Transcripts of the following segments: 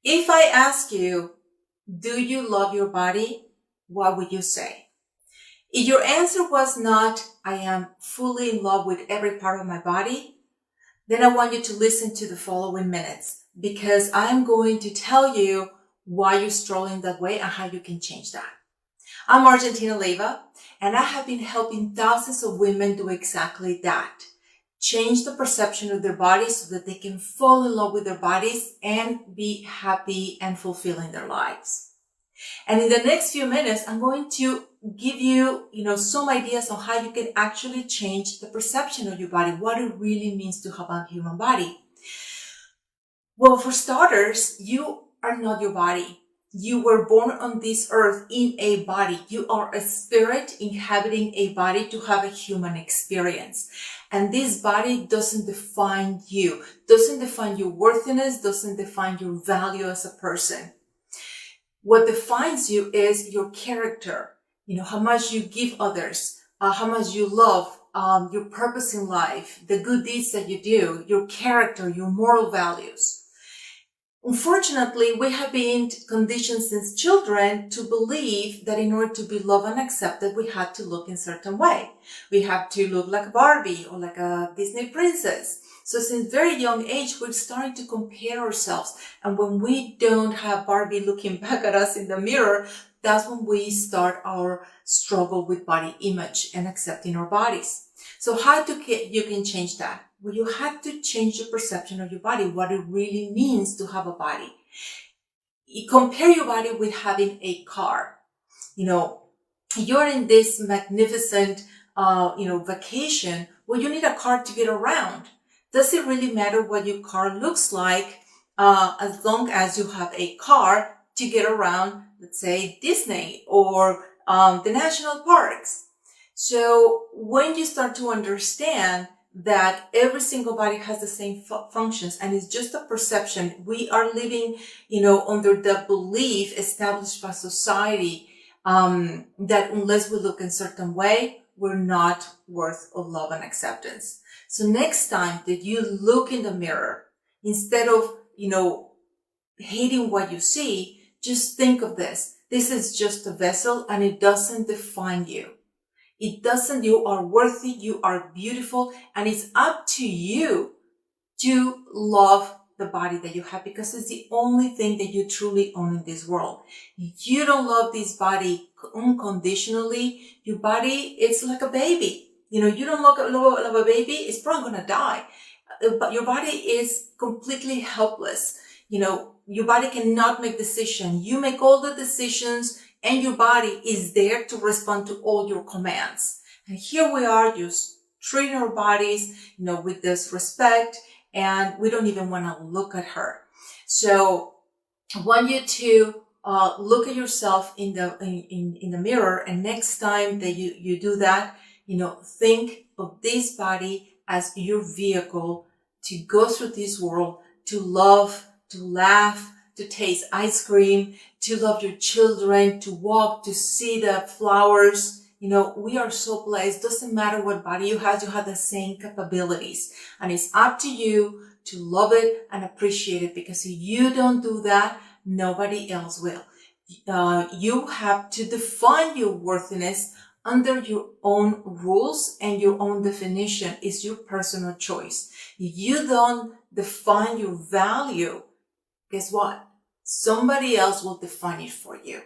If I ask you, do you love your body? What would you say? If your answer was not, I am fully in love with every part of my body, then I want you to listen to the following minutes because I'm going to tell you why you're struggling that way and how you can change that. I'm Argentina Leyva, and I have been helping thousands of women do exactly that. Change the perception of their bodies so that they can fall in love with their bodies and be happy and fulfilling their lives. And in the next few minutes, I'm going to give you, some ideas on how you can actually change the perception of your body, what it really means to have a human body. Well, for starters, you are not your body. You were born on this earth in a body. You are a spirit inhabiting a body to have a human experience. And this body doesn't define you, doesn't define your worthiness, doesn't define your value as a person. What defines you is your character, how much you give others, how much you love, your purpose in life, the good deeds that you do, your character, your moral values. Unfortunately, we have been conditioned since children to believe that in order to be loved and accepted, we had to look in a certain way. We have to look like Barbie or like a Disney princess. So since very young age, we're starting to compare ourselves. And when we don't have Barbie looking back at us in the mirror, that's when we start our struggle with body image and accepting our bodies. So how you can change that? Well, you have to change your perception of your body, what it really means to have a body. You compare your body with having a car. You're in this magnificent, vacation. Well, you need a car to get around. Does it really matter what your car looks like as long as you have a car to get around, let's say, Disney or the national parks? So when you start to understand that every single body has the same functions and it's just a perception, we are living, under the belief established by society that unless we look in a certain way, we're not worth of love and acceptance. So next time that you look in the mirror, instead of, hating what you see, just think of this. This is just a vessel and it doesn't define you. It doesn't, you are worthy, you are beautiful, and it's up to you to love the body that you have because it's the only thing that you truly own in this world. If you don't love this body unconditionally, your body is like a baby. You don't love a baby, it's probably going to die. But your body is completely helpless. Your body cannot make decisions. You make all the decisions and your body is there to respond to all your commands. And here we are just treating our bodies, with this respect, and we don't even want to look at her. So I want you to look at yourself in the mirror, and next time that you do that, think of this body as your vehicle to go through this world, to love, to laugh, to taste ice cream, to love your children, to walk, to see the flowers. We are so blessed. Doesn't matter what body you have the same capabilities. And it's up to you to love it and appreciate it, because if you don't do that, nobody else will. You have to define your worthiness under your own rules and your own definition. It's your personal choice. If you don't define your value, guess what? Somebody else will define it for you.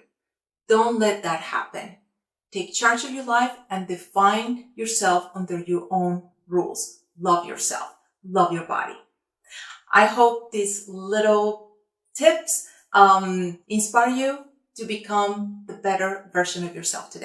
Don't let that happen. Take charge of your life and define yourself under your own rules. Love yourself. Love your body. I hope these little tips inspire you to become the better version of yourself today.